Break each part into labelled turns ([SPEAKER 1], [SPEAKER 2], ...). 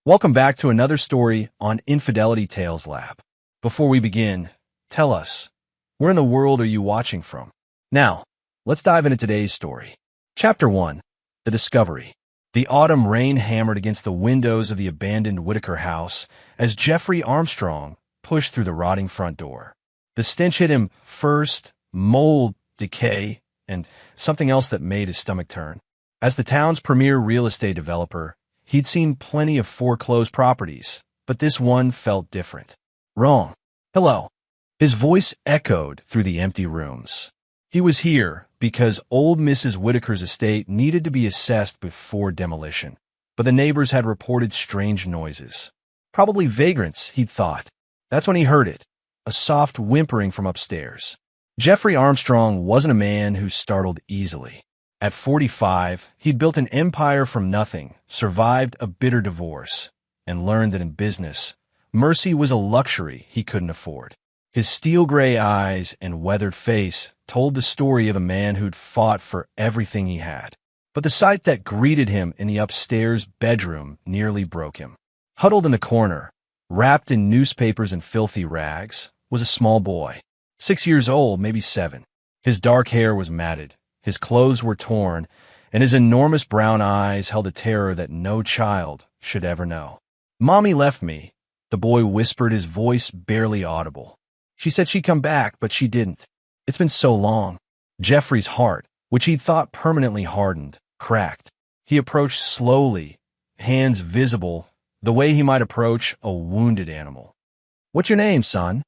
[SPEAKER 1] Welcome back to another story on Infidelity Tales Lab. Before we begin, tell us, where in the world are you watching from? Now, let's dive into today's story. Chapter 1. The Discovery. The autumn rain hammered against the windows of the abandoned Whitaker house as Jeffrey Armstrong pushed through the rotting front door. The stench hit him first, mold, decay, and something else that made his stomach turn. As the town's premier real estate developer, he'd seen plenty of foreclosed properties, but this one felt different. Wrong. Hello. His voice echoed through the empty rooms. He was here because old Mrs. Whitaker's estate needed to be assessed before demolition, but the neighbors had reported strange noises. Probably vagrants, he'd thought. That's when he heard it, a soft whimpering from upstairs. Jeffrey Armstrong wasn't a man who startled easily. At 45, he'd built an empire from nothing, survived a bitter divorce, and learned that in business, mercy was a luxury he couldn't afford. His steel-gray eyes and weathered face told the story of a man who'd fought for everything he had. But the sight that greeted him in the upstairs bedroom nearly broke him. Huddled in the corner, wrapped in newspapers and filthy rags, was a small boy. 6 years old, maybe 7. His dark hair was matted. His clothes were torn, and his enormous brown eyes held a terror that no child should ever know. "Mommy left me," the boy whispered, his voice barely audible. "She said she'd come back, but she didn't. It's been so long." Jeffrey's heart, which he'd thought permanently hardened, cracked. He approached slowly, hands visible, the way he might approach a wounded animal. "What's your name, son?"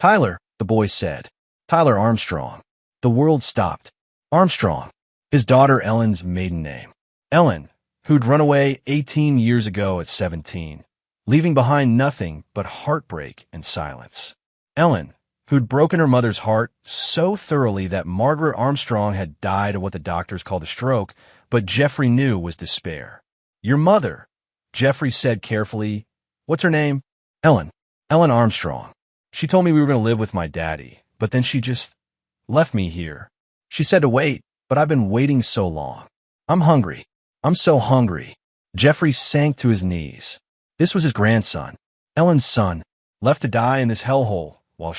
[SPEAKER 1] "Tyler," the boy said. "Tyler Armstrong." The world stopped. Armstrong, his daughter Ellen's maiden name. Ellen, who'd run away 18 years ago at 17, leaving behind nothing but heartbreak and silence. Ellen, who'd broken her mother's heart so thoroughly that Margaret Armstrong had died of what the doctors called a stroke, but Jeffrey knew was despair. "Your mother," Jeffrey said carefully. "What's her name?" "Ellen. Ellen Armstrong. She told me we were going to live with my daddy, but then she just left me here. She said to wait, but I've been waiting so long. I'm hungry. I'm so hungry." Jeffrey sank to his knees. This was his grandson, Ellen's son, left to die in this hellhole, while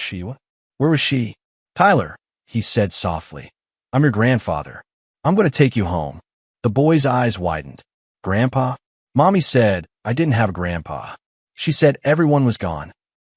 [SPEAKER 1] where was she? "Tyler," he said softly, "I'm your grandfather. I'm going to take you home." The boy's eyes widened. "Grandpa?" "Mommy said I didn't have a grandpa. She said everyone was gone."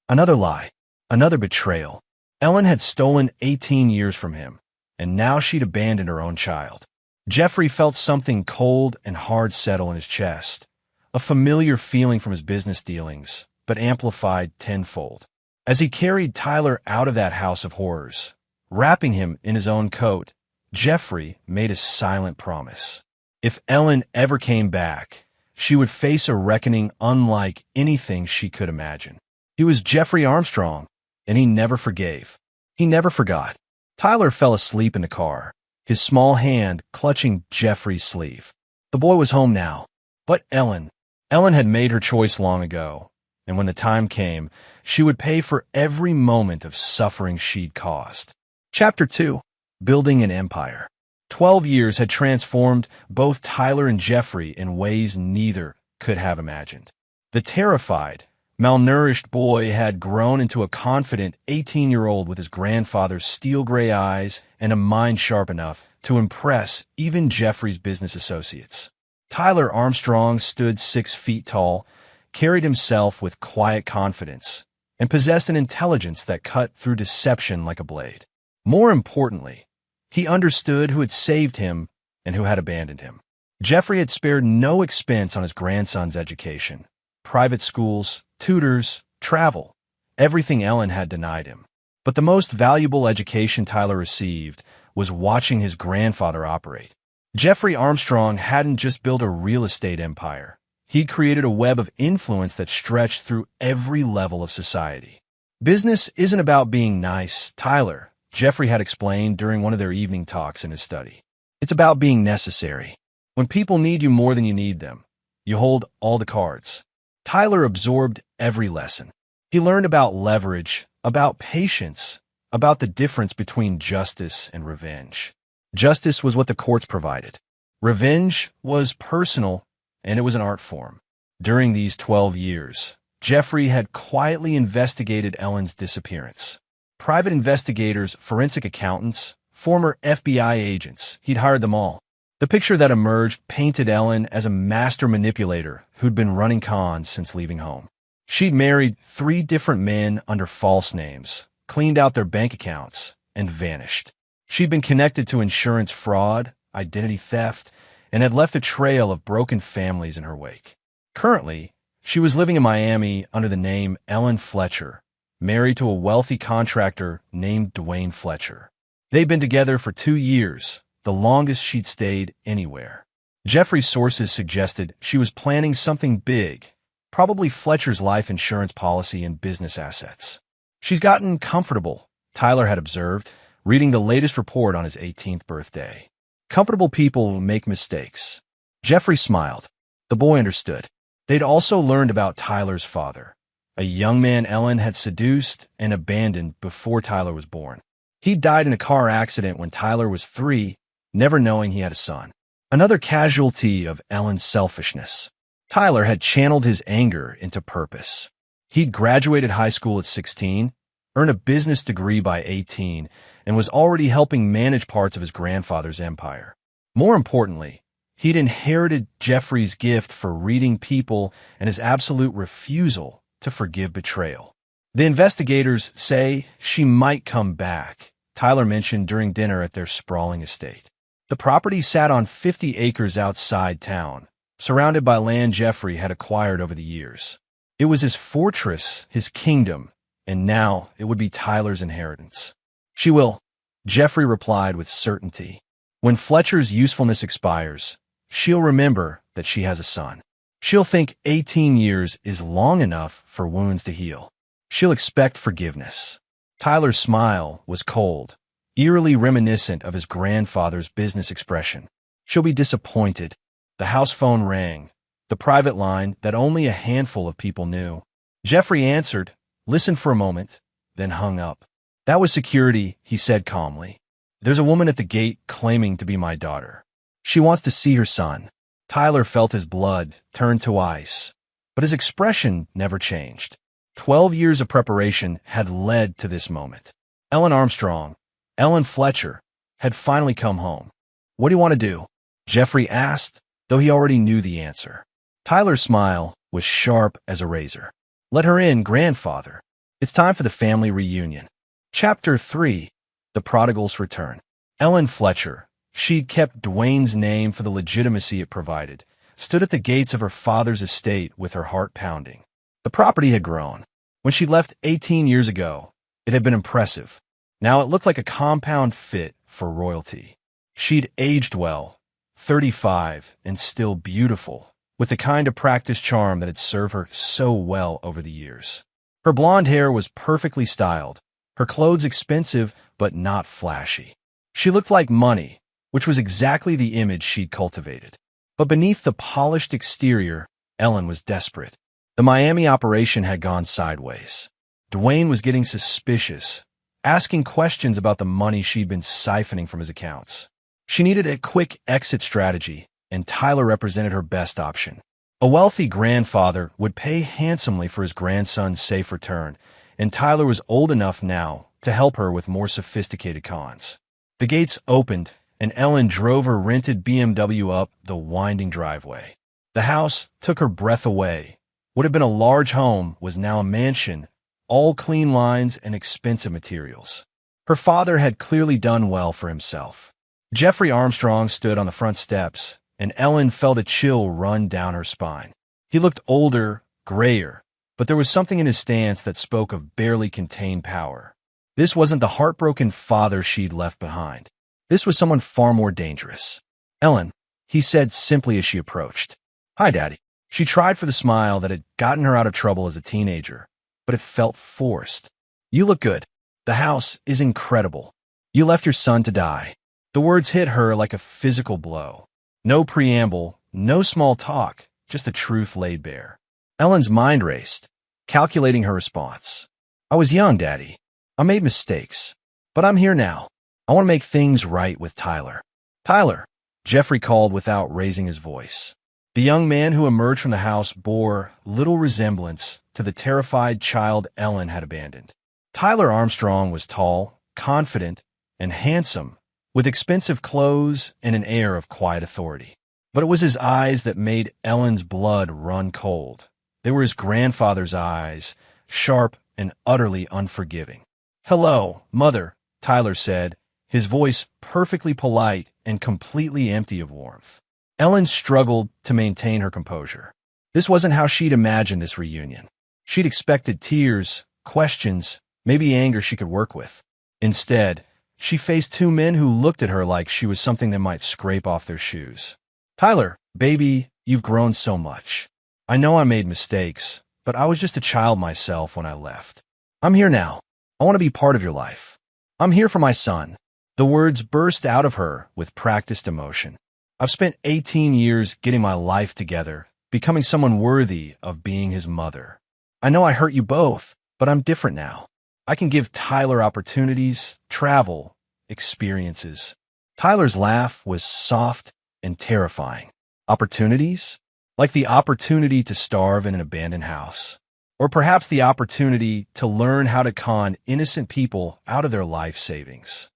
[SPEAKER 1] Another lie, another betrayal. Ellen had stolen 18 years from him, and now she'd abandoned her own child. Jeffrey felt something cold and hard settle in his chest, a familiar feeling from his business dealings, but amplified tenfold. As he carried Tyler out of that house of horrors, wrapping him in his own coat, Jeffrey made a silent promise. If Ellen ever came back, she would face a reckoning unlike anything she could imagine. He was Jeffrey Armstrong, and he never forgave. He never forgot. Tyler fell asleep in the car, his small hand clutching Jeffrey's sleeve. The boy was home now. But Ellen had made her choice long ago, and when the time came, she would pay for every moment of suffering she'd caused. Chapter 2. Building an Empire. 12 years had transformed both Tyler and Jeffrey in ways neither could have imagined. The terrified, malnourished boy had grown into a confident 18-year-old with his grandfather's steel-gray eyes and a mind sharp enough to impress even Jeffrey's business associates. Tyler Armstrong stood 6 feet tall, carried himself with quiet confidence, and possessed an intelligence that cut through deception like a blade. More importantly, he understood who had saved him and who had abandoned him. Jeffrey had spared no expense on his grandson's education. Private schools, tutors, travel, everything Ellen had denied him. But the most valuable education Tyler received was watching his grandfather operate. Jeffrey Armstrong hadn't just built a real estate empire. He'd created a web of influence that stretched through every level of society. "Business isn't about being nice, Tyler," Jeffrey had explained during one of their evening talks in his study. "It's about being necessary. When people need you more than you need them, you hold all the cards." Tyler absorbed every lesson. He learned about leverage, about patience, about the difference between justice and revenge. Justice was what the courts provided. Revenge was personal, and it was an art form. During these 12 years, Jeffrey had quietly investigated Ellen's disappearance. Private investigators, forensic accountants, former FBI agents, he'd hired them all. The picture that emerged painted Ellen as a master manipulator who'd been running cons since leaving home. She'd married 3 different men under false names, cleaned out their bank accounts, and vanished. She'd been connected to insurance fraud, identity theft, and had left a trail of broken families in her wake. Currently, she was living in Miami under the name Ellen Fletcher, married to a wealthy contractor named Dwayne Fletcher. They'd been together for 2 years, the longest she'd stayed anywhere. Jeffrey's sources suggested she was planning something big, probably Fletcher's life insurance policy and business assets. She's gotten comfortable, Tyler had observed, reading the latest report on his 18th birthday. Comfortable people make mistakes. Jeffrey smiled. The boy understood. They'd also learned about Tyler's father, a young man Ellen had seduced and abandoned before Tyler was born. He died in a car accident when Tyler was 3, never knowing he had a son. Another casualty of Ellen's selfishness. Tyler had channeled his anger into purpose. He'd graduated high school at 16, earned a business degree by 18, and was already helping manage parts of his grandfather's empire. More importantly, he'd inherited Jeffrey's gift for reading people and his absolute refusal to forgive betrayal. The investigators say she might come back, Tyler mentioned during dinner at their sprawling estate. The property sat on 50 acres outside town, surrounded by land Jeffrey had acquired over the years. It was his fortress, his kingdom, and now it would be Tyler's inheritance. She will, Jeffrey replied with certainty. When Fletcher's usefulness expires, she'll remember that she has a son. She'll think 18 years is long enough for wounds to heal. She'll expect forgiveness. Tyler's smile was cold, eerily reminiscent of his grandfather's business expression. She'll be disappointed. The house phone rang, the private line that only a handful of people knew. Jeffrey answered, listened for a moment, then hung up. That was security, he said calmly. There's a woman at the gate claiming to be my daughter. She wants to see her son. Tyler felt his blood turn to ice, but his expression never changed. 12 years of preparation had led to this moment. Ellen Armstrong, Ellen Fletcher, had finally come home. What do you want to do? Jeffrey asked, though he already knew the answer. Tyler's smile was sharp as a razor. Let her in, grandfather. It's time for the family reunion. Chapter 3, The Prodigal's Return. Ellen Fletcher, she'd kept Dwayne's name for the legitimacy it provided, stood at the gates of her father's estate with her heart pounding. The property had grown. When she left 18 years ago, it had been impressive. Now it looked like a compound fit for royalty. She'd aged well, 35, and still beautiful, with the kind of practiced charm that had served her so well over the years. Her blonde hair was perfectly styled, her clothes expensive but not flashy. She looked like money, which was exactly the image she'd cultivated. But beneath the polished exterior, Ellen was desperate. The Miami operation had gone sideways. Dwayne was getting suspicious, asking questions about the money she'd been siphoning from his accounts. She needed a quick exit strategy, and Tyler represented her best option. A wealthy grandfather would pay handsomely for his grandson's safe return, and Tyler was old enough now to help her with more sophisticated cons. The gates opened, and Ellen drove her rented BMW up the winding driveway. The house took her breath away. What had been a large home was now a mansion, all clean lines and expensive materials. Her father had clearly done well for himself. Jeffrey Armstrong stood on the front steps, and Ellen felt a chill run down her spine. He looked older, grayer, but there was something in his stance that spoke of barely contained power. This wasn't the heartbroken father she'd left behind. This was someone far more dangerous. Ellen, he said simply as she approached. Hi, Daddy. She tried for the smile that had gotten her out of trouble as a teenager, but it felt forced. You look good. The house is incredible. You left your son to die. The words hit her like a physical blow. No preamble, no small talk, just the truth laid bare. Ellen's mind raced, calculating her response. I was young, Daddy. I made mistakes, but I'm here now. I want to make things right with Tyler. Tyler, Jeffrey called without raising his voice. The young man who emerged from the house bore little resemblance to the terrified child Ellen had abandoned. Tyler Armstrong was tall, confident, and handsome, with expensive clothes and an air of quiet authority. But it was his eyes that made Ellen's blood run cold. They were his grandfather's eyes, sharp and utterly unforgiving. "Hello, Mother," Tyler said, his voice perfectly polite and completely empty of warmth. Ellen struggled to maintain her composure. This wasn't how she'd imagined this reunion. She'd expected tears, questions, maybe anger she could work with. Instead, she faced two men who looked at her like she was something that might scrape off their shoes. "Tyler, baby, you've grown so much. I know I made mistakes, but I was just a child myself when I left. I'm here now. I want to be part of your life. I'm here for my son." The words burst out of her with practiced emotion. "I've spent 18 years getting my life together, becoming someone worthy of being his mother. I know I hurt you both, but I'm different now. I can give Tyler opportunities, travel, experiences." Tyler's laugh was soft and terrifying. Opportunities? Like the opportunity to starve in an abandoned house. Or perhaps the opportunity to learn how to con innocent people out of their life savings.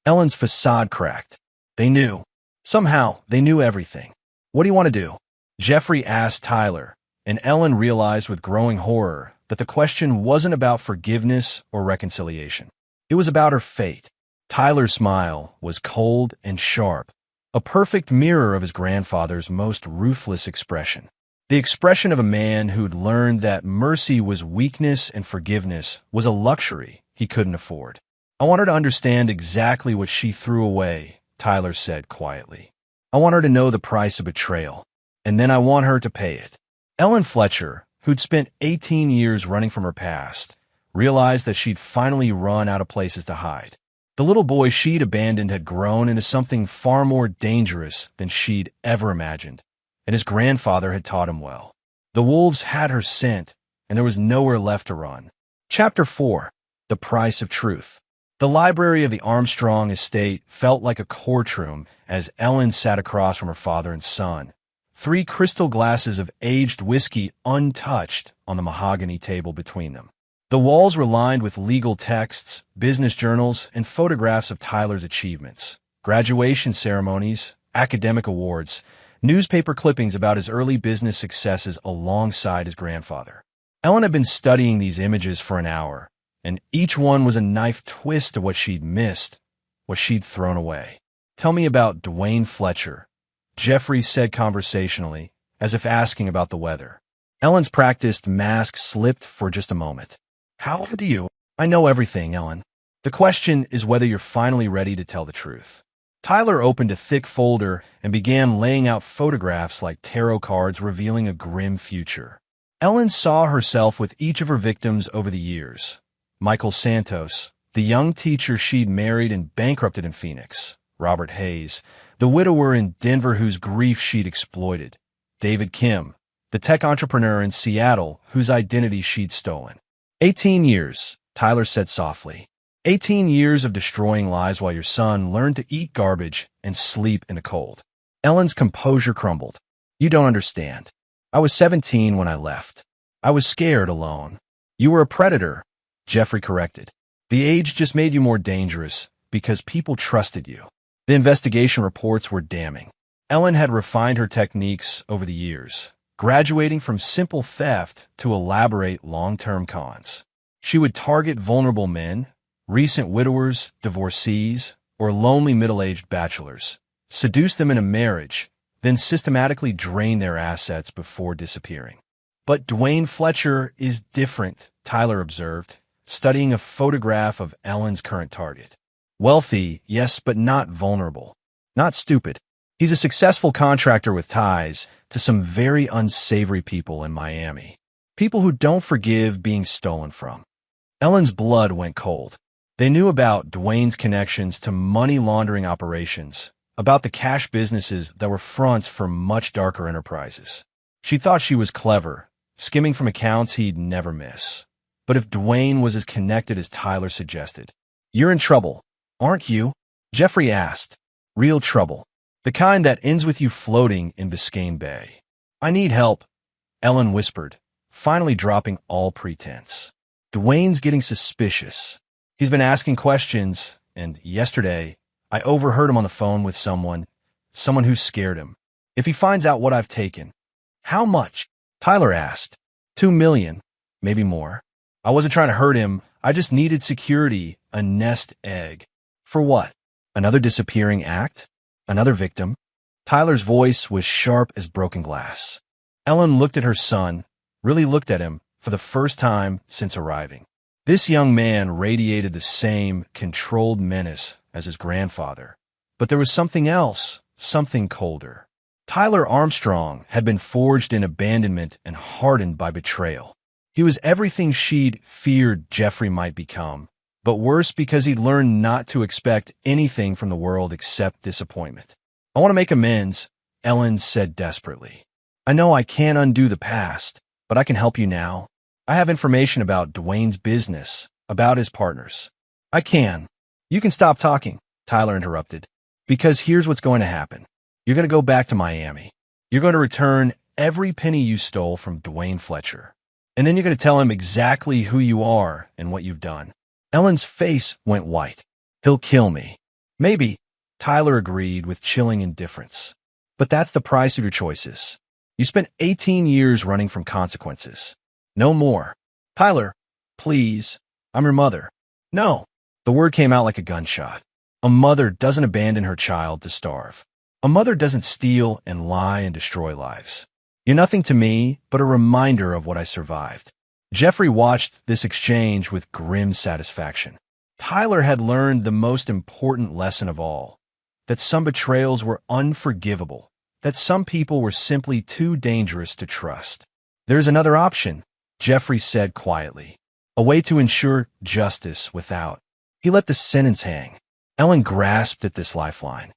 [SPEAKER 1] Ellen's facade cracked. They knew. Somehow, they knew everything. "What do you want to do?" Jeffrey asked Tyler, and Ellen realized with growing horror that the question wasn't about forgiveness or reconciliation. It was about her fate. Tyler's smile was cold and sharp, a perfect mirror of his grandfather's most ruthless expression. The expression of a man who'd learned that mercy was weakness and forgiveness was a luxury he couldn't afford. "I want her to understand exactly what she threw away," Tyler said quietly. "I want her to know the price of betrayal, and then I want her to pay it." Ellen Fletcher, who'd spent 18 years running from her past, realized that she'd finally run out of places to hide. The little boy she'd abandoned had grown into something far more dangerous than she'd ever imagined, and his grandfather had taught him well. The wolves had her scent, and there was nowhere left to run. Chapter 4. The Price of Truth. The library of the Armstrong estate felt like a courtroom as Ellen sat across from her father and son, 3 crystal glasses of aged whiskey untouched on the mahogany table between them. The walls were lined with legal texts, business journals, and photographs of Tyler's achievements, graduation ceremonies, academic awards, newspaper clippings about his early business successes alongside his grandfather. Ellen had been studying these images for an hour, and each one was a knife twist of what she'd missed, what she'd thrown away. "Tell me about Dwayne Fletcher," Jeffrey said conversationally, as if asking about the weather. Ellen's practiced mask slipped for just a moment. "How old are you?" "I know everything, Ellen. The question is whether you're finally ready to tell the truth." Tyler opened a thick folder and began laying out photographs like tarot cards revealing a grim future. Ellen saw herself with each of her victims over the years. Michael Santos, the young teacher she'd married and bankrupted in Phoenix. Robert Hayes, the widower in Denver whose grief she'd exploited. David Kim, the tech entrepreneur in Seattle whose identity she'd stolen. 18 years, Tyler said softly. 18 years of destroying lives while your son learned to eat garbage and sleep in the cold. Ellen's composure crumbled. "You don't understand. I was 17 when I left. I was scared alone. You were a predator," Jeffrey corrected. "The age just made you more dangerous because people trusted you." The investigation reports were damning. Ellen had refined her techniques over the years, graduating from simple theft to elaborate long-term cons. She would target vulnerable men, recent widowers, divorcees, or lonely middle-aged bachelors, seduce them into marriage, then systematically drain their assets before disappearing. "But Dwayne Fletcher is different," Tyler observed, studying a photograph of Ellen's current target. "Wealthy, yes, but not vulnerable. Not stupid. He's a successful contractor with ties to some very unsavory people in Miami. People who don't forgive being stolen from." Ellen's blood went cold. They knew about Dwayne's connections to money laundering operations, about the cash businesses that were fronts for much darker enterprises. She thought she was clever, skimming from accounts he'd never miss. But if Dwayne was as connected as Tyler suggested, "You're in trouble, aren't you?" Jeffrey asked. "Real trouble. The kind that ends with you floating in Biscayne Bay." I need help, Ellen whispered, finally dropping all pretense. Dwayne's getting suspicious. He's been asking questions, and yesterday, I overheard him on the phone with someone who scared him. If he finds out what I've taken. How much? Tyler asked. 2 million, maybe more. I wasn't trying to hurt him. I just needed security, a nest egg. For what? Another disappearing act? Another victim? Tyler's voice was sharp as broken glass. Ellen looked at her son, really looked at him, for the first time since arriving. This young man radiated the same controlled menace as his grandfather. But there was something else, something colder. Tyler Armstrong had been forged in abandonment and hardened by betrayal. He was everything she'd feared Jeffrey might become, but worse because he'd learned not to expect anything from the world except disappointment. I want to make amends, Ellen said desperately. I know I can't undo the past, but I can help you now. I have information about Dwayne's business, about his partners. I can. You can stop talking, Tyler interrupted, because here's what's going to happen. You're going to go back to Miami. You're going to return every penny you stole from Dwayne Fletcher. And then you're going to tell him exactly who you are and what you've done. Ellen's face went white. He'll kill me. Maybe, Tyler agreed with chilling indifference. But that's the price of your choices. You spent 18 years running from consequences. No more. Tyler, please. I'm your mother. No. The word came out like a gunshot. A mother doesn't abandon her child to starve. A mother doesn't steal and lie and destroy lives. You're nothing to me but a reminder of what I survived. Jeffrey watched this exchange with grim satisfaction. Tyler had learned the most important lesson of all, that some betrayals were unforgivable, that some people were simply too dangerous to trust. There's another option, Jeffrey said quietly, a way to ensure justice without. He let the sentence hang. Ellen grasped at this lifeline.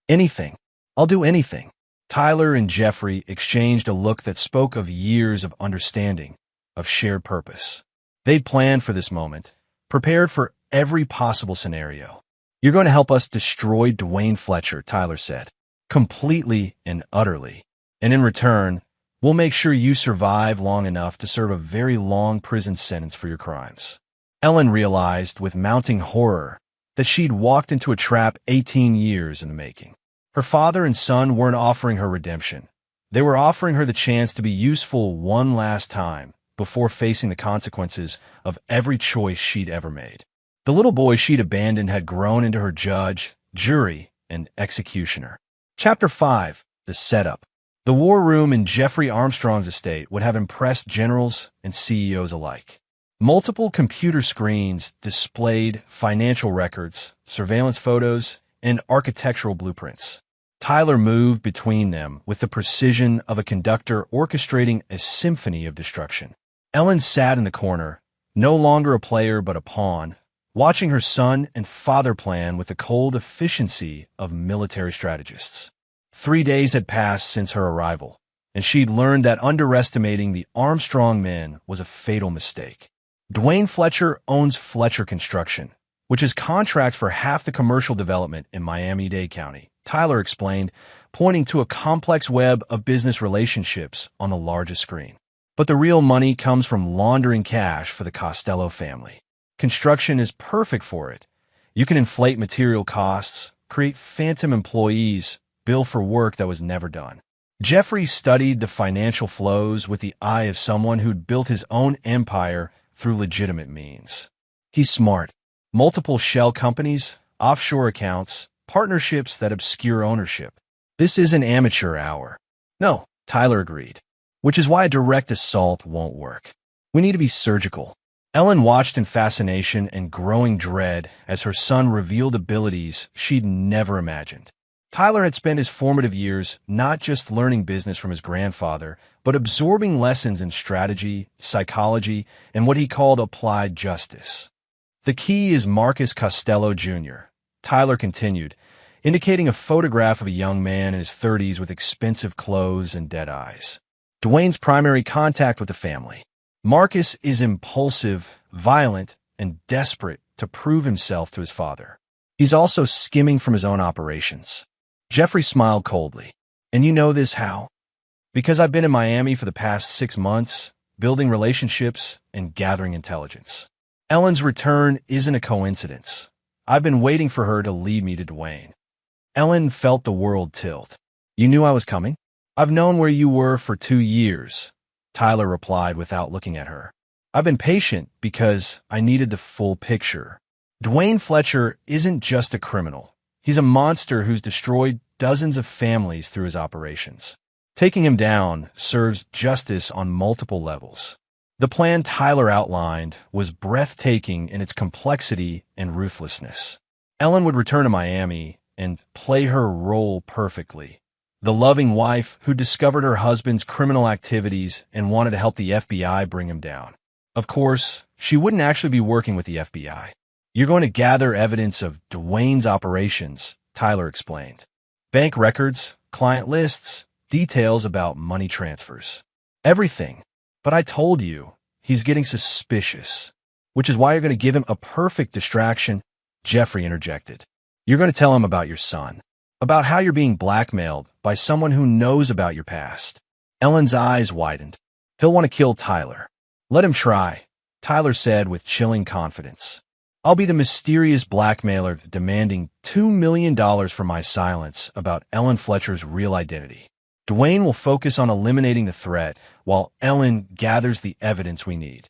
[SPEAKER 1] Anything. I'll do anything. Tyler and Jeffrey exchanged a look that spoke of years of understanding, of shared purpose. They'd planned for this moment, prepared for every possible scenario. You're going to help us destroy Dwayne Fletcher, Tyler said, completely and utterly. And in return, we'll make sure you survive long enough to serve a very long prison sentence for your crimes. Ellen realized with mounting horror that she'd walked into a trap 18 years in the making. Her father and son weren't offering her redemption. They were offering her the chance to be useful one last time before facing the consequences of every choice she'd ever made. The little boy she'd abandoned had grown into her judge, jury, and executioner. Chapter 5. The Setup. The war room in Jeffrey Armstrong's estate would have impressed generals and CEOs alike. Multiple computer screens displayed financial records, surveillance photos, and architectural blueprints. Tyler moved between them with the precision of a conductor orchestrating a symphony of destruction. Ellen sat in the corner, no longer a player but a pawn, watching her son and father plan with the cold efficiency of military strategists. 3 days had passed since her arrival, and she'd learned that underestimating the Armstrong men was a fatal mistake. Dwayne Fletcher owns Fletcher Construction, which is contracts for half the commercial development in Miami-Dade County, Tyler explained, pointing to a complex web of business relationships on the largest screen. But the real money comes from laundering cash for the Costello family. Construction is perfect for it. You can inflate material costs, create phantom employees, bill for work that was never done. Jeffrey studied the financial flows with the eye of someone who'd built his own empire through legitimate means. He's smart. Multiple shell companies, offshore accounts, partnerships that obscure ownership. This is an amateur hour. No, Tyler agreed, which is why a direct assault won't work. We need to be surgical. Ellen watched in fascination and growing dread as her son revealed abilities she'd never imagined. Tyler had spent his formative years not just learning business from his grandfather, but absorbing lessons in strategy, psychology, and what he called applied justice. The key is Marcus Costello, Jr., Tyler continued, indicating a photograph of a young man in his 30s with expensive clothes and dead eyes. Dwayne's primary contact with the family. Marcus is impulsive, violent, and desperate to prove himself to his father. He's also skimming from his own operations. Jeffrey smiled coldly. And you know this how? Because I've been in Miami for the past 6 months, building relationships and gathering intelligence. Ellen's return isn't a coincidence. I've been waiting for her to lead me to Dwayne. Ellen felt the world tilt. You knew I was coming? I've known where you were for 2 years, Tyler replied without looking at her. I've been patient because I needed the full picture. Dwayne Fletcher isn't just a criminal. He's a monster who's destroyed dozens of families through his operations. Taking him down serves justice on multiple levels. The plan Tyler outlined was breathtaking in its complexity and ruthlessness. Ellen would return to Miami and play her role perfectly. The loving wife who discovered her husband's criminal activities and wanted to help the FBI bring him down. Of course, she wouldn't actually be working with the FBI. You're going to gather evidence of Dwayne's operations, Tyler explained. Bank records, client lists, details about money transfers. Everything. But I told you, he's getting suspicious. Which is why you're going to give him a perfect distraction, Jeffrey interjected. You're going to tell him about your son. About how you're being blackmailed by someone who knows about your past. Ellen's eyes widened. He'll want to kill Tyler. Let him try, Tyler said with chilling confidence. I'll be the mysterious blackmailer demanding $2 million for my silence about Ellen Fletcher's real identity. Dwayne will focus on eliminating the threat while Ellen gathers the evidence we need.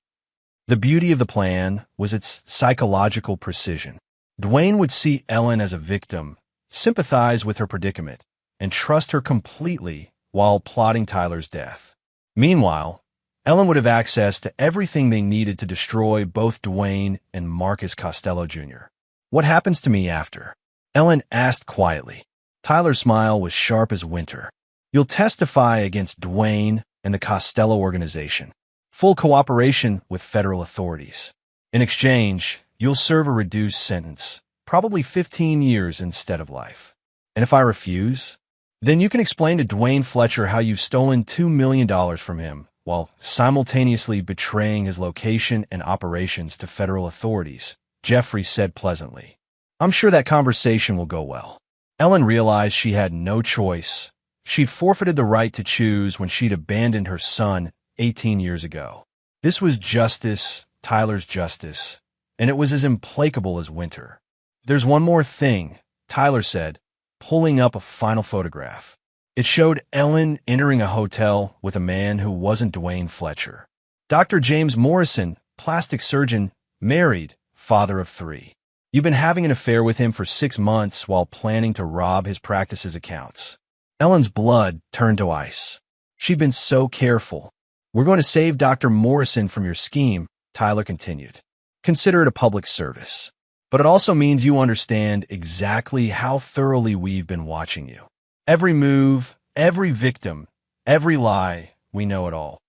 [SPEAKER 1] The beauty of the plan was its psychological precision. Dwayne would see Ellen as a victim, sympathize with her predicament, and trust her completely while plotting Tyler's death. Meanwhile, Ellen would have access to everything they needed to destroy both Dwayne and Marcus Costello Jr. What happens to me after? Ellen asked quietly. Tyler's smile was sharp as winter. You'll testify against Dwayne and the Costello organization. Full cooperation with federal authorities. In exchange, you'll serve a reduced sentence, probably 15 years instead of life. And if I refuse, then you can explain to Dwayne Fletcher how you've stolen $2 million from him while simultaneously betraying his location and operations to federal authorities, Jeffrey said pleasantly. I'm sure that conversation will go well. Ellen realized she had no choice. She'd forfeited the right to choose when she'd abandoned her son 18 years ago. This was justice, Tyler's justice, and it was as implacable as winter. There's one more thing, Tyler said, pulling up a final photograph. It showed Ellen entering a hotel with a man who wasn't Dwayne Fletcher. Dr. James Morrison, plastic surgeon, married, father of 3. You've been having an affair with him for 6 months while planning to rob his practice's accounts. Ellen's blood turned to ice. She'd been so careful. We're going to save Dr. Morrison from your scheme, Tyler continued. Consider it a public service. But it also means you understand exactly how thoroughly we've been watching you. Every move, every victim, every lie, we know it all.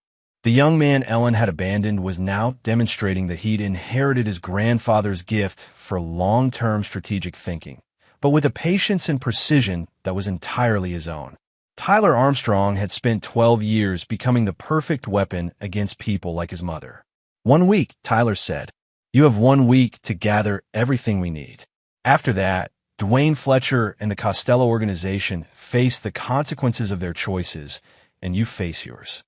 [SPEAKER 1] The young man Ellen had abandoned was now demonstrating that he'd inherited his grandfather's gift for long-term strategic thinking, but with a patience and precision that was entirely his own. Tyler Armstrong had spent 12 years becoming the perfect weapon against people like his mother. 1 week, Tyler said. You have 1 week to gather everything we need. After that, Dwayne Fletcher and the Costello organization face the consequences of their choices, and you face yours.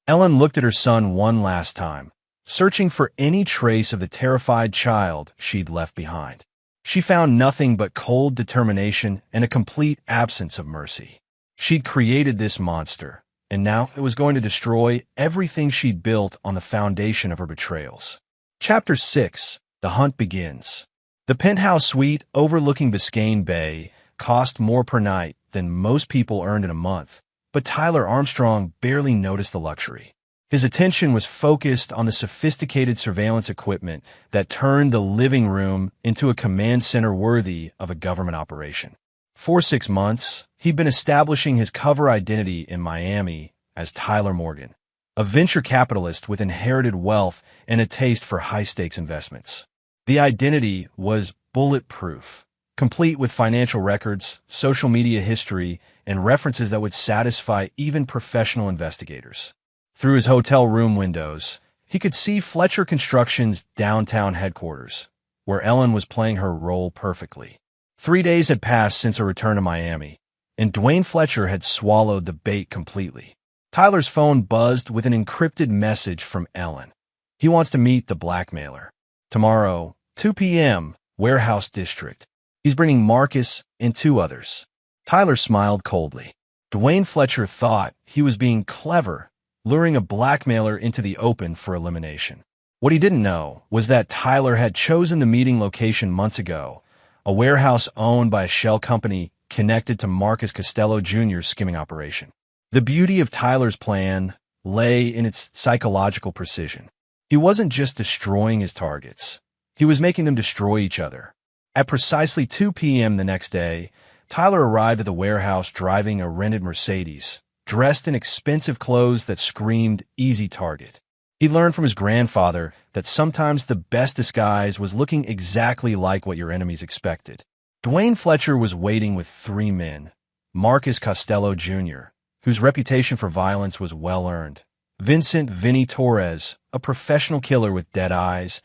[SPEAKER 1] Ellen looked at her son one last time, searching for any trace of the terrified child she'd left behind. She found nothing but cold determination and a complete absence of mercy. She'd created this monster, and now it was going to destroy everything she'd built on the foundation of her betrayals. Chapter 6. The Hunt Begins. The penthouse suite overlooking Biscayne Bay cost more per night than most people earned in a month, but Tyler Armstrong barely noticed the luxury. His attention was focused on the sophisticated surveillance equipment that turned the living room into a command center worthy of a government operation. For 6 months, he'd been establishing his cover identity in Miami as Tyler Morgan, a venture capitalist with inherited wealth and a taste for high-stakes investments. The identity was bulletproof, complete with financial records, social media history, and references that would satisfy even professional investigators. Through his hotel room windows, he could see Fletcher Construction's downtown headquarters, where Ellen was playing her role perfectly. 3 days had passed since her return to Miami, and Dwayne Fletcher had swallowed the bait completely. Tyler's phone buzzed with an encrypted message from Ellen. He wants to meet the blackmailer. Tomorrow, 2 p.m., Warehouse District. He's bringing Marcus and 2 others. Tyler smiled coldly. Dwayne Fletcher thought he was being clever, luring a blackmailer into the open for elimination. What he didn't know was that Tyler had chosen the meeting location months ago, a warehouse owned by a shell company connected to Marcus Costello Jr.'s skimming operation. The beauty of Tyler's plan lay in its psychological precision. He wasn't just destroying his targets. He was making them destroy each other. At precisely 2 p.m. the next day, Tyler arrived at the warehouse driving a rented Mercedes, dressed in expensive clothes that screamed easy target. He learned from his grandfather that sometimes the best disguise was looking exactly like what your enemies expected. Dwayne Fletcher was waiting with 3 men: Marcus Costello Jr., whose reputation for violence was well-earned; Vincent "Vinny" Torres, a professional killer with dead eyes;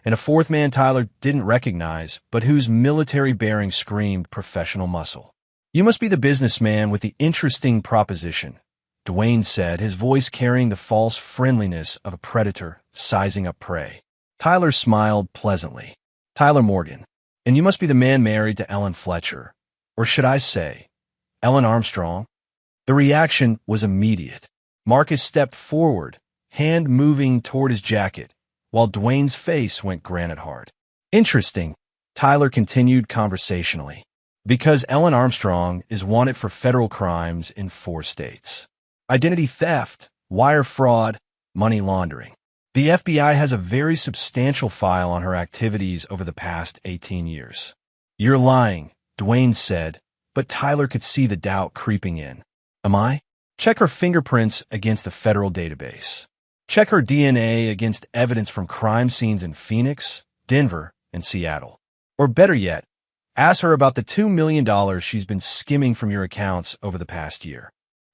[SPEAKER 1] and a 4th man Tyler didn't recognize, but whose military bearing screamed professional muscle. "You must be the businessman with the interesting proposition," Dwayne said, his voice carrying the false friendliness of a predator sizing up prey. Tyler smiled pleasantly. "Tyler Morgan. And you must be the man married to Ellen Fletcher. Or should I say, Ellen Armstrong?" The reaction was immediate. Marcus stepped forward, hand moving toward his jacket, while Dwayne's face went granite hard. "Interesting," Tyler continued conversationally, "because Ellen Armstrong is wanted for federal crimes in 4 states. Identity theft, wire fraud, money laundering. The FBI has a very substantial file on her activities over the past 18 years. "You're lying," Dwayne said, but Tyler could see the doubt creeping in. "Am I? Check her fingerprints against the federal database. Check her DNA against evidence from crime scenes in Phoenix, Denver, and Seattle. Or better yet, ask her about the $2 million she's been skimming from your accounts over the past year."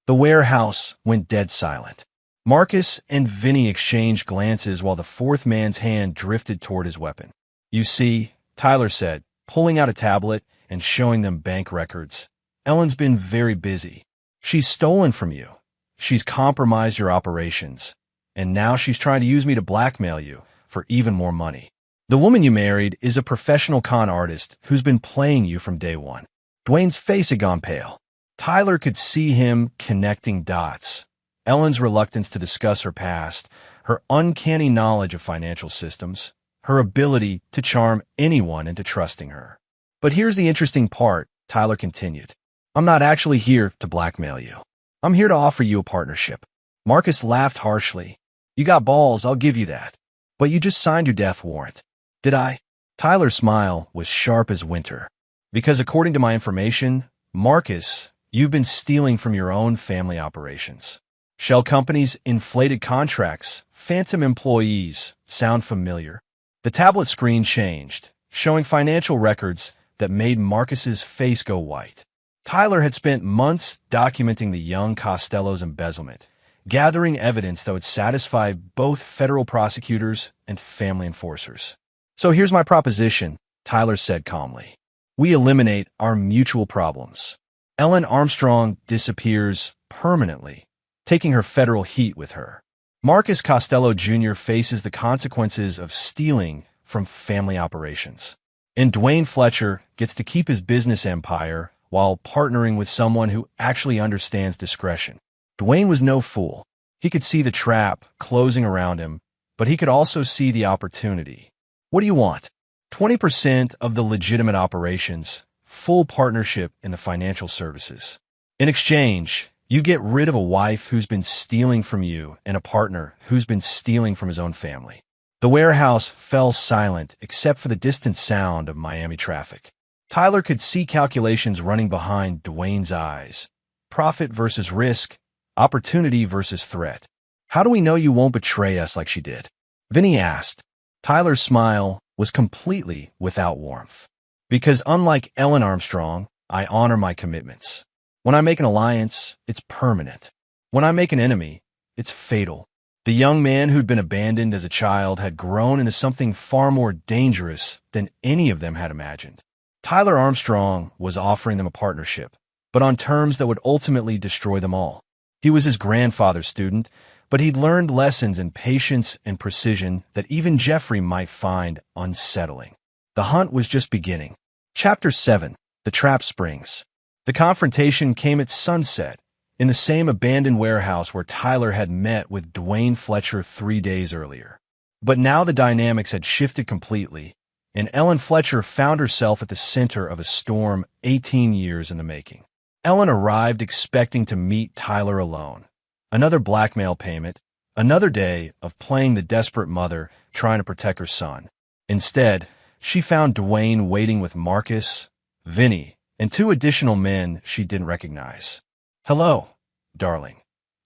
[SPEAKER 1] The warehouse went dead silent. Marcus and Vinny exchanged glances while the 4th man's hand drifted toward his weapon. "You see," Tyler said, pulling out a tablet and showing them bank records, "Ellen's been very busy. She's stolen from you. She's compromised your operations. And now she's trying to use me to blackmail you for even more money. The woman you married is a professional con artist who's been playing you from day one." Dwayne's face had gone pale. Tyler could see him connecting dots. Ellen's reluctance to discuss her past, her uncanny knowledge of financial systems, her ability to charm anyone into trusting her. "But here's the interesting part," Tyler continued. "I'm not actually here to blackmail you. I'm here to offer you a partnership." Marcus laughed harshly. "You got balls, I'll give you that. But you just signed your death warrant." "Did I?" Tyler's smile was sharp as winter. "Because according to my information, Marcus, you've been stealing from your own family operations. Shell companies, inflated contracts, phantom employees. Sound familiar?" The tablet screen changed, showing financial records that made Marcus's face go white. Tyler had spent months documenting the young Costello's embezzlement, gathering evidence that would satisfy both federal prosecutors and family enforcers. "So here's my proposition," Tyler said calmly. "We eliminate our mutual problems. Ellen Armstrong disappears permanently, taking her federal heat with her. Marcus Costello Jr. faces the consequences of stealing from family operations. And Dwayne Fletcher gets to keep his business empire while partnering with someone who actually understands discretion." Dwayne was no fool. He could see the trap closing around him, but he could also see the opportunity. "What do you want?" 20% of the legitimate operations, full partnership in the financial services. In exchange, you get rid of a wife who's been stealing from you and a partner who's been stealing from his own family. The warehouse fell silent except for the distant sound of Miami traffic. Tyler could see calculations running behind Dwayne's eyes. Profit versus risk, opportunity versus threat. "How do we know you won't betray us like she did?" Vinny asked. Tyler's smile was completely without warmth. "Because unlike Ellen Armstrong, I honor my commitments. When I make an alliance, it's permanent. When I make an enemy, it's fatal." The young man who'd been abandoned as a child had grown into something far more dangerous than any of them had imagined. Tyler Armstrong was offering them a partnership, but on terms that would ultimately destroy them all. He was his grandfather's student, but he'd learned lessons in patience and precision that even Jeffrey might find unsettling. The hunt was just beginning. Chapter 7. The Trap Springs. The confrontation came at sunset, in the same abandoned warehouse where Tyler had met with Dwayne Fletcher 3 days earlier. But now the dynamics had shifted completely, and Ellen Fletcher found herself at the center of a storm 18 years in the making. Ellen arrived expecting to meet Tyler alone. Another blackmail payment, another day of playing the desperate mother trying to protect her son. Instead, she found Dwayne waiting with Marcus, Vinny, and 2 additional men she didn't recognize. "Hello, darling,"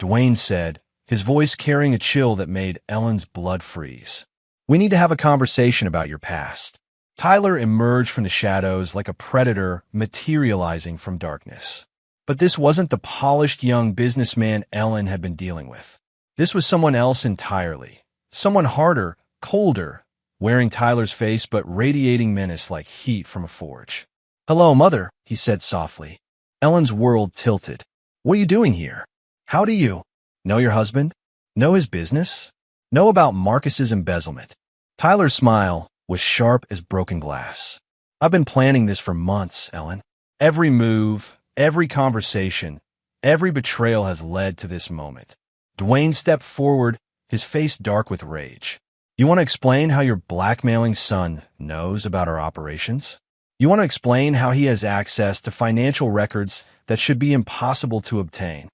[SPEAKER 1] Dwayne said, his voice carrying a chill that made Ellen's blood freeze. "We need to have a conversation about your past." Tyler emerged from the shadows like a predator materializing from darkness. But this wasn't the polished young businessman Ellen had been dealing with. This was someone else entirely. Someone harder, colder, wearing Tyler's face but radiating menace like heat from a forge. "Hello, Mother," he said softly. Ellen's world tilted. "What are you doing here? How do you know your husband? Know his business? Know about Marcus's embezzlement?" Tyler's smile was sharp as broken glass. "I've been planning this for months, Ellen. Every move, every conversation, every betrayal has led to this moment." Dwayne stepped forward, his face dark with rage. "You want to explain how your blackmailing son knows about our operations? You want to explain how he has access to financial records that should be impossible to obtain?"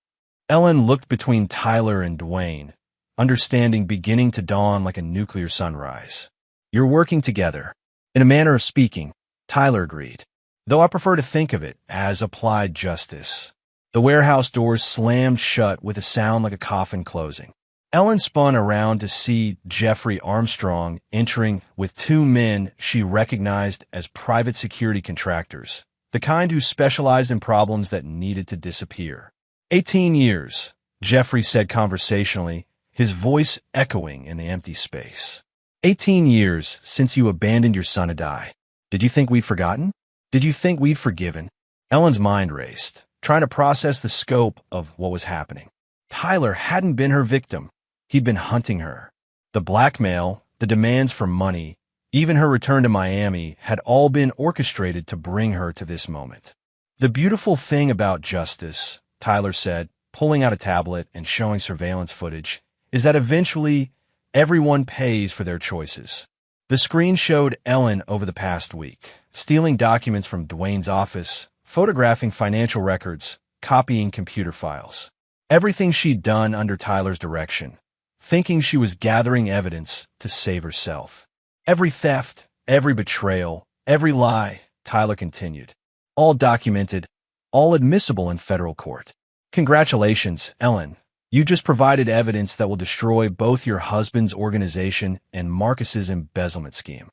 [SPEAKER 1] Ellen looked between Tyler and Dwayne, understanding beginning to dawn like a nuclear sunrise. "You're working together." "In a manner of speaking," Tyler agreed, "though I prefer to think of it as applied justice." The warehouse doors slammed shut with a sound like a coffin closing. Ellen spun around to see Jeffrey Armstrong entering with 2 men she recognized as private security contractors, the kind who specialized in problems that needed to disappear. 18 years, Jeffrey said conversationally, his voice echoing in the empty space. 18 years since you abandoned your son to die. Did you think we'd forgotten? Did you think we'd forgiven? Ellen's mind raced, trying to process the scope of what was happening. Tyler hadn't been her victim. He'd been hunting her. The blackmail, the demands for money, even her return to Miami had all been orchestrated to bring her to this moment. "The beautiful thing about justice," Tyler said, pulling out a tablet and showing surveillance footage, "is that eventually everyone pays for their choices." The screen showed Ellen over the past week, stealing documents from Dwayne's office, photographing financial records, copying computer files. Everything she'd done under Tyler's direction, thinking she was gathering evidence to save herself. "Every theft, every betrayal, every lie," Tyler continued. "All documented, all admissible in federal court. Congratulations, Ellen. You just provided evidence that will destroy both your husband's organization and Marcus's embezzlement scheme."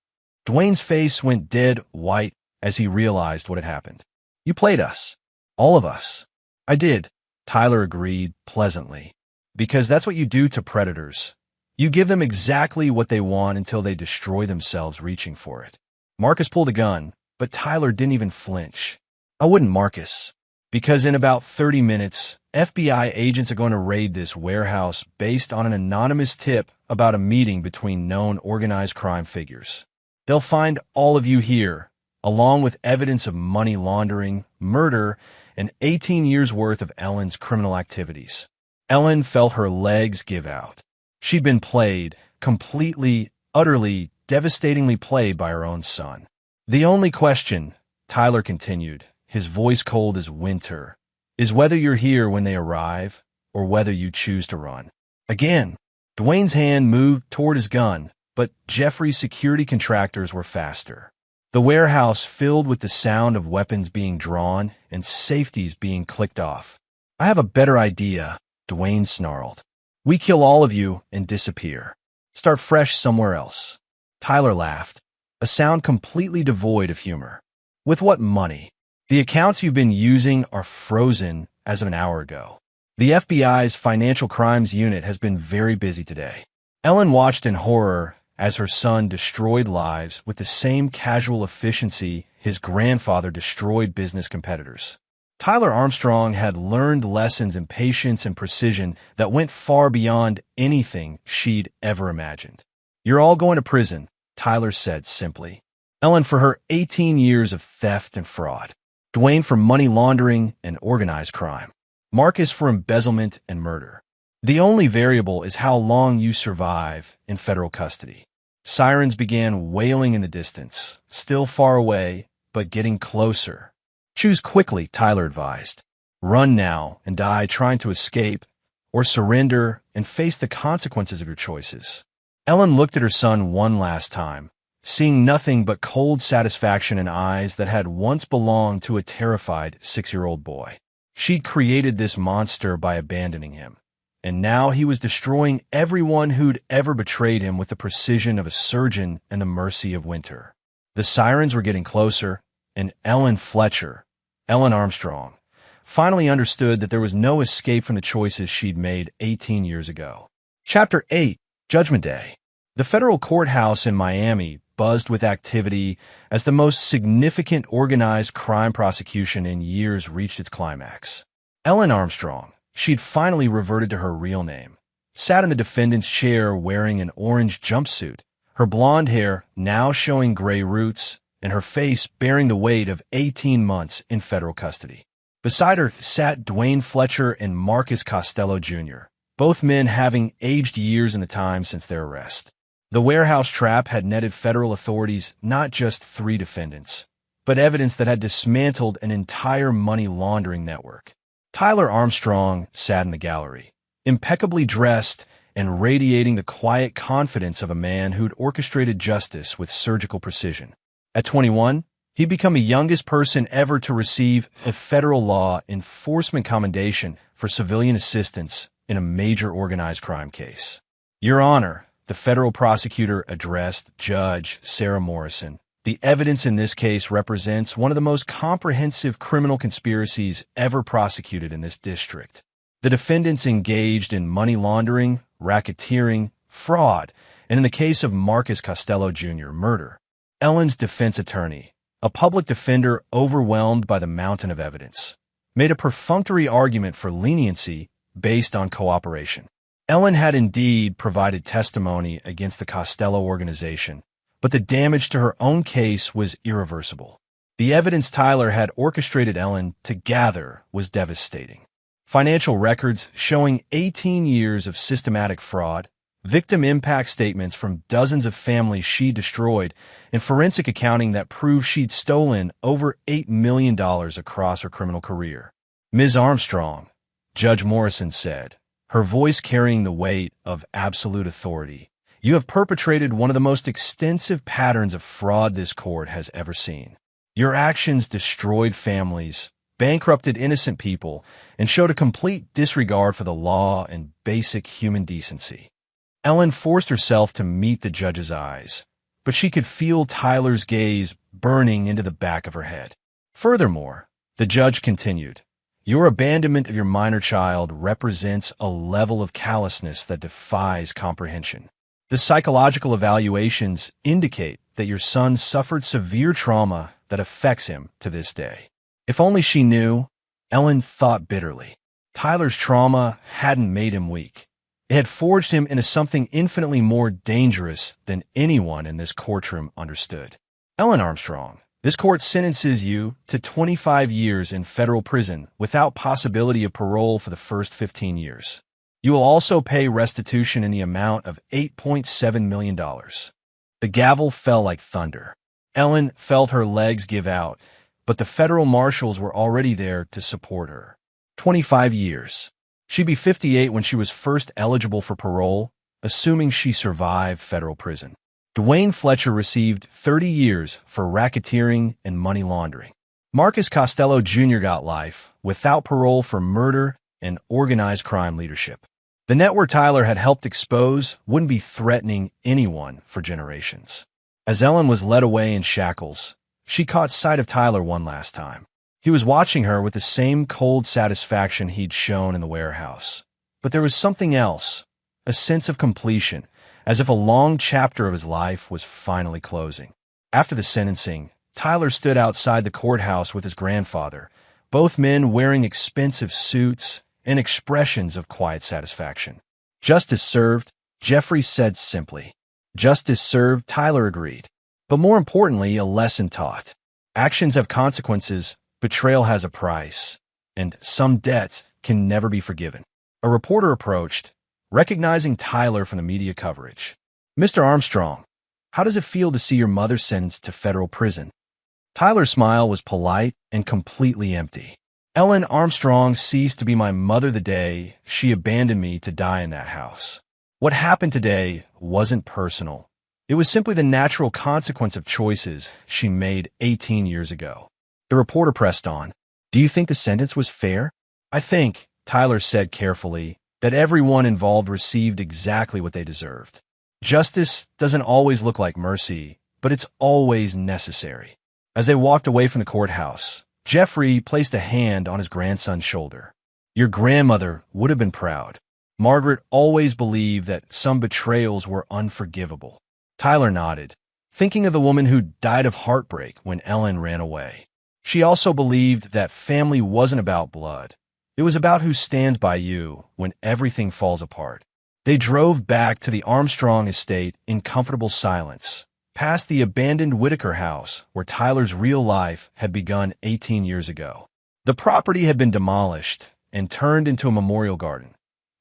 [SPEAKER 1] Dwayne's face went dead white as he realized what had happened. "You played us. All of us." "I did," Tyler agreed pleasantly. "Because that's what you do to predators. You give them exactly what they want until they destroy themselves reaching for it." Marcus pulled a gun, but Tyler didn't even flinch. "I wouldn't, Marcus. Because in about 30 minutes, FBI agents are going to raid this warehouse based on an anonymous tip about a meeting between known organized crime figures. They'll find all of you here, along with evidence of money laundering, murder, and 18 years' worth of Ellen's criminal activities." Ellen felt her legs give out. She'd been played, completely, utterly, devastatingly played by her own son. "The only question," Tyler continued, his voice cold as winter, "is whether you're here when they arrive or whether you choose to run." Again, Dwayne's hand moved toward his gun, but Jeffrey's security contractors were faster. The warehouse filled with the sound of weapons being drawn and safeties being clicked off. "I have a better idea," Dwayne snarled. "We kill all of you and disappear. Start fresh somewhere else." Tyler laughed, a sound completely devoid of humor. "With what money? The accounts you've been using are frozen as of an hour ago. The FBI's Financial Crimes Unit has been very busy today." Ellen watched in horror as her son destroyed lives with the same casual efficiency his grandfather destroyed business competitors. Tyler Armstrong had learned lessons in patience and precision that went far beyond anything she'd ever imagined. "You're all going to prison," Tyler said simply. Ellen for her 18 years of theft and fraud. Dwayne for money laundering and organized crime. Marcus for embezzlement and murder. The only variable is how long you survive in federal custody. Sirens began wailing in the distance, still far away, but getting closer. "Choose quickly," Tyler advised. "Run now and die trying to escape, or surrender and face the consequences of your choices." Ellen looked at her son one last time, seeing nothing but cold satisfaction in eyes that had once belonged to a terrified 6-year-old boy. She'd created this monster by abandoning him, and now he was destroying everyone who'd ever betrayed him with the precision of a surgeon and the mercy of winter. The sirens were getting closer, and Ellen Armstrong, finally understood that there was no escape from the choices she'd made 18 years ago. Chapter 8, Judgment Day. The federal courthouse in Miami buzzed with activity as the most significant organized crime prosecution in years reached its climax. Ellen Armstrong, she'd finally reverted to her real name, sat in the defendant's chair wearing an orange jumpsuit, her blonde hair now showing gray roots, and her face bearing the weight of 18 months in federal custody. Beside her sat Dwayne Fletcher and Marcus Costello Jr., both men having aged years in the time since their arrest. The warehouse trap had netted federal authorities not just 3 defendants, but evidence that had dismantled an entire money laundering network. Tyler Armstrong sat in the gallery, impeccably dressed and radiating the quiet confidence of a man who'd orchestrated justice with surgical precision. At 21, he'd become the youngest person ever to receive a federal law enforcement commendation for civilian assistance in a major organized crime case. "Your Honor," the federal prosecutor addressed Judge Sarah Morrison, "the evidence in this case represents one of the most comprehensive criminal conspiracies ever prosecuted in this district. The defendants engaged in money laundering, racketeering, fraud, and in the case of Marcus Costello Jr., murder." Ellen's defense attorney, a public defender overwhelmed by the mountain of evidence, made a perfunctory argument for leniency based on cooperation. Ellen had indeed provided testimony against the Costello organization, but the damage to her own case was irreversible. The evidence Tyler had orchestrated Ellen to gather was devastating. Financial records showing 18 years of systematic fraud, victim impact statements from dozens of families she destroyed, and forensic accounting that proved she'd stolen over $8 million across her criminal career. "Ms. Armstrong," Judge Morrison said, her voice carrying the weight of absolute authority, "you have perpetrated one of the most extensive patterns of fraud this court has ever seen. Your actions destroyed families, bankrupted innocent people, and showed a complete disregard for the law and basic human decency." Ellen forced herself to meet the judge's eyes, but she could feel Tyler's gaze burning into the back of her head. "Furthermore," the judge continued, "your abandonment of your minor child represents a level of callousness that defies comprehension. The psychological evaluations indicate that your son suffered severe trauma that affects him to this day." If only she knew, Ellen thought bitterly. Tyler's trauma hadn't made him weak. It had forged him into something infinitely more dangerous than anyone in this courtroom understood. "Ellen Armstrong, this court sentences you to 25 years in federal prison without possibility of parole for the first 15 years. You will also pay restitution in the amount of $8.7 million. The gavel fell like thunder. Ellen felt her legs give out, but the federal marshals were already there to support her. 25 years. She'd be 58 when she was first eligible for parole, assuming she survived federal prison. Dwayne Fletcher received 30 years for racketeering and money laundering. Marcus Costello Jr. got life, without parole, for murder and organized crime leadership. The network Tyler had helped expose wouldn't be threatening anyone for generations. As Ellen was led away in shackles, she caught sight of Tyler one last time. He was watching her with the same cold satisfaction he'd shown in the warehouse. But there was something else, a sense of completion, as if a long chapter of his life was finally closing. After the sentencing, Tyler stood outside the courthouse with his grandfather, both men wearing expensive suits and expressions of quiet satisfaction. "Justice served," Jeffrey said simply. "Justice served," Tyler agreed. "But more importantly, a lesson taught. Actions have consequences, betrayal has a price, and some debts can never be forgiven." A reporter approached, recognizing Tyler from the media coverage. "Mr. Armstrong, how does it feel to see your mother sentenced to federal prison?" Tyler's smile was polite and completely empty. "Ellen Armstrong ceased to be my mother the day she abandoned me to die in that house. What happened today wasn't personal. It was simply the natural consequence of choices she made 18 years ago." The reporter pressed on. "Do you think the sentence was fair?" "I think," Tyler said carefully, "that everyone involved received exactly what they deserved. Justice doesn't always look like mercy, but it's always necessary." As they walked away from the courthouse, Jeffrey placed a hand on his grandson's shoulder. "Your grandmother would have been proud. Margaret always believed that some betrayals were unforgivable." Tyler nodded, thinking of the woman who died of heartbreak when Ellen ran away. She also believed that family wasn't about blood. It was about who stands by you when everything falls apart. They drove back to the Armstrong estate in comfortable silence, past the abandoned Whitaker house where Tyler's real life had begun 18 years ago. The property had been demolished and turned into a memorial garden,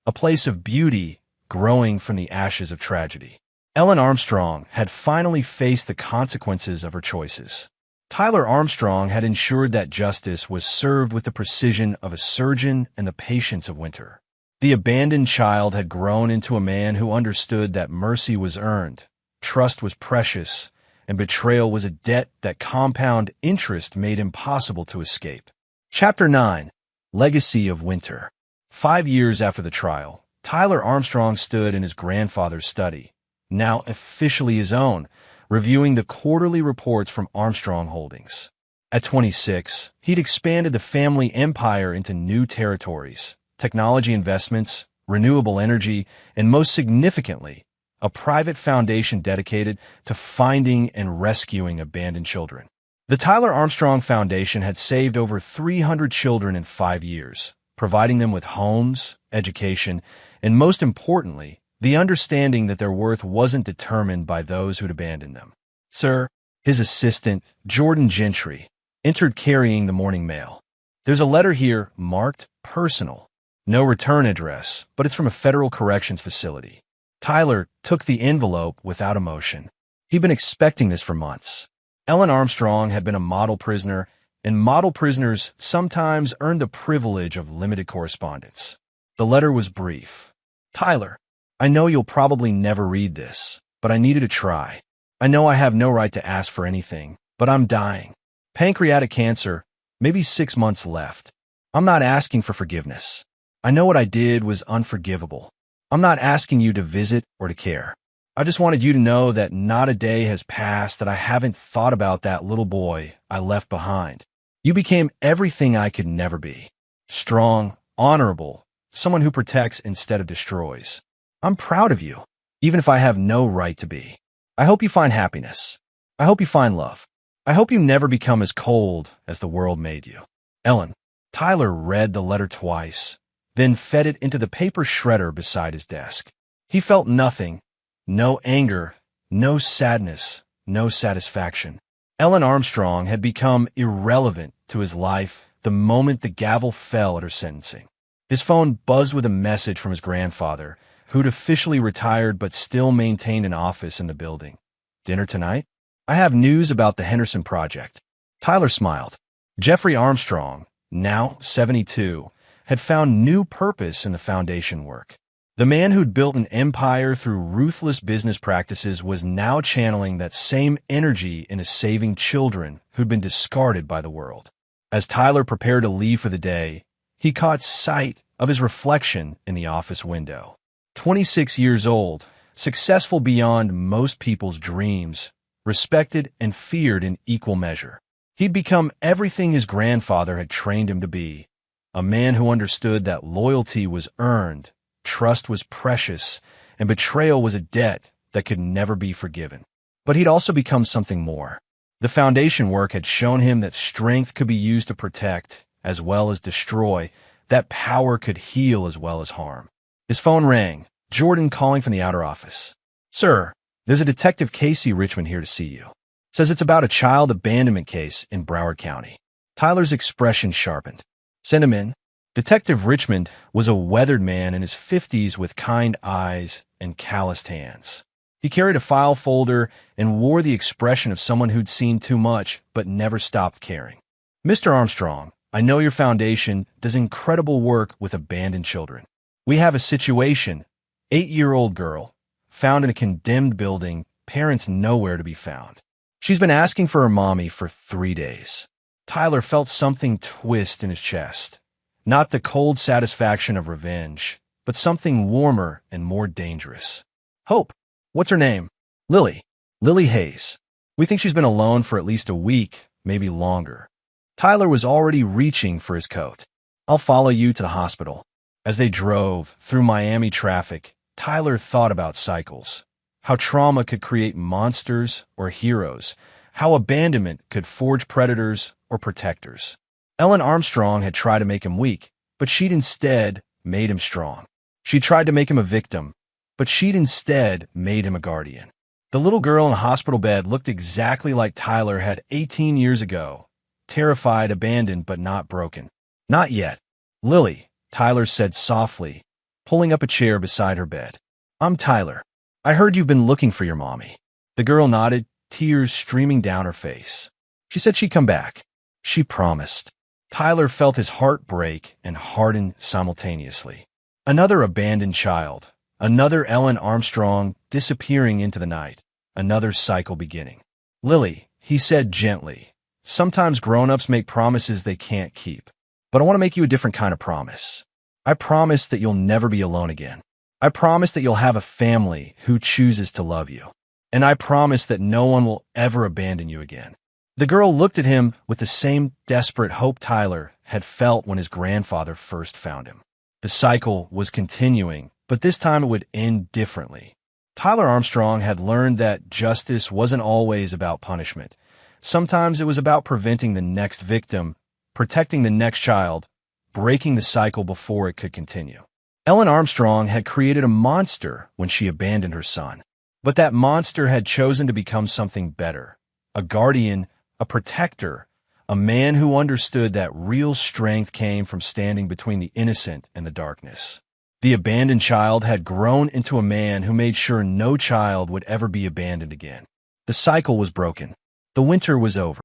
[SPEAKER 1] a place of beauty growing from the ashes of tragedy. Ellen Armstrong had finally faced the consequences of her choices. Tyler Armstrong had ensured that justice was served with the precision of a surgeon and the patience of winter. The abandoned child had grown into a man who understood that mercy was earned, trust was precious, and betrayal was a debt that compound interest made impossible to escape. Chapter 9. Legacy of Winter. 5 years after the trial, Tyler Armstrong stood in his grandfather's study, now officially his own, reviewing the quarterly reports from Armstrong Holdings. At 26, he'd expanded the family empire into new territories, technology investments, renewable energy, and most significantly, a private foundation dedicated to finding and rescuing abandoned children. The Tyler Armstrong Foundation had saved over 300 children in 5 years, providing them with homes, education, and most importantly, the understanding that their worth wasn't determined by those who'd abandoned them. "Sir," his assistant, Jordan Gentry, entered carrying the morning mail. "There's a letter here marked personal. No return address, but it's from a federal corrections facility." Tyler took the envelope without emotion. He'd been expecting this for months. Ellen Armstrong had been a model prisoner, and model prisoners sometimes earned the privilege of limited correspondence. The letter was brief. "Tyler, I know you'll probably never read this, but I needed to try. I know I have no right to ask for anything, but I'm dying. Pancreatic cancer, maybe 6 months left. I'm not asking for forgiveness. I know what I did was unforgivable. I'm not asking you to visit or to care. I just wanted you to know that not a day has passed that I haven't thought about that little boy I left behind. You became everything I could never be. Strong, honorable, someone who protects instead of destroys. I'm proud of you, even if I have no right to be. I hope you find happiness. I hope you find love. I hope you never become as cold as the world made you. Ellen." Tyler read the letter twice, then fed it into the paper shredder beside his desk. He felt nothing, no anger, no sadness, no satisfaction. Ellen Armstrong had become irrelevant to his life the moment the gavel fell at her sentencing. His phone buzzed with a message from his grandfather, who'd officially retired but still maintained an office in the building. "Dinner tonight? I have news about the Henderson Project." Tyler smiled. Jeffrey Armstrong, now 72, had found new purpose in the foundation work. The man who'd built an empire through ruthless business practices was now channeling that same energy into saving children who'd been discarded by the world. As Tyler prepared to leave for the day, he caught sight of his reflection in the office window. 26 years old, successful beyond most people's dreams, respected and feared in equal measure. He'd become everything his grandfather had trained him to be, a man who understood that loyalty was earned, trust was precious, and betrayal was a debt that could never be forgiven. But he'd also become something more. The foundation work had shown him that strength could be used to protect, as well as destroy. That power could heal as well as harm. His phone rang. Jordan calling from the outer office. Sir, there's a Detective Casey Richmond here to see you. Says it's about a child abandonment case in Broward County. Tyler's expression sharpened. Send him in. Detective Richmond was a weathered man in his 50s with kind eyes and calloused hands. He carried a file folder and wore the expression of someone who'd seen too much but never stopped caring. Mr. Armstrong, I know your foundation does incredible work with abandoned children. We have a situation. 8-year-old girl, found in a condemned building, parents nowhere to be found. She's been asking for her mommy for 3 days. Tyler felt something twist in his chest. Not the cold satisfaction of revenge, but something warmer and more dangerous. Hope. What's her name? Lily. Lily Hayes. We think she's been alone for at least a week, maybe longer. Tyler was already reaching for his coat. I'll follow you to the hospital. As they drove through Miami traffic, Tyler thought about cycles. How trauma could create monsters or heroes. How abandonment could forge predators or protectors. Ellen Armstrong had tried to make him weak, but she'd instead made him strong. She tried to make him a victim, but she'd instead made him a guardian. The little girl in the hospital bed looked exactly like Tyler had 18 years ago. Terrified, abandoned, but not broken. Not yet. Lily, Tyler said softly, pulling up a chair beside her bed. I'm Tyler. I heard you've been looking for your mommy. The girl nodded, tears streaming down her face. She said she'd come back. She promised. Tyler felt his heart break and harden simultaneously. Another abandoned child. Another Ellen Armstrong disappearing into the night. Another cycle beginning. Lily, he said gently, sometimes grown-ups make promises they can't keep. But I want to make you a different kind of promise. I promise that you'll never be alone again. I promise that you'll have a family who chooses to love you. And I promise that no one will ever abandon you again. The girl looked at him with the same desperate hope Tyler had felt when his grandfather first found him. The cycle was continuing, but this time it would end differently. Tyler Armstrong had learned that justice wasn't always about punishment. Sometimes it was about preventing the next victim, protecting the next child, breaking the cycle before it could continue. Ellen Armstrong had created a monster when she abandoned her son. But that monster had chosen to become something better. A guardian, a protector, a man who understood that real strength came from standing between the innocent and the darkness. The abandoned child had grown into a man who made sure no child would ever be abandoned again. The cycle was broken. The winter was over.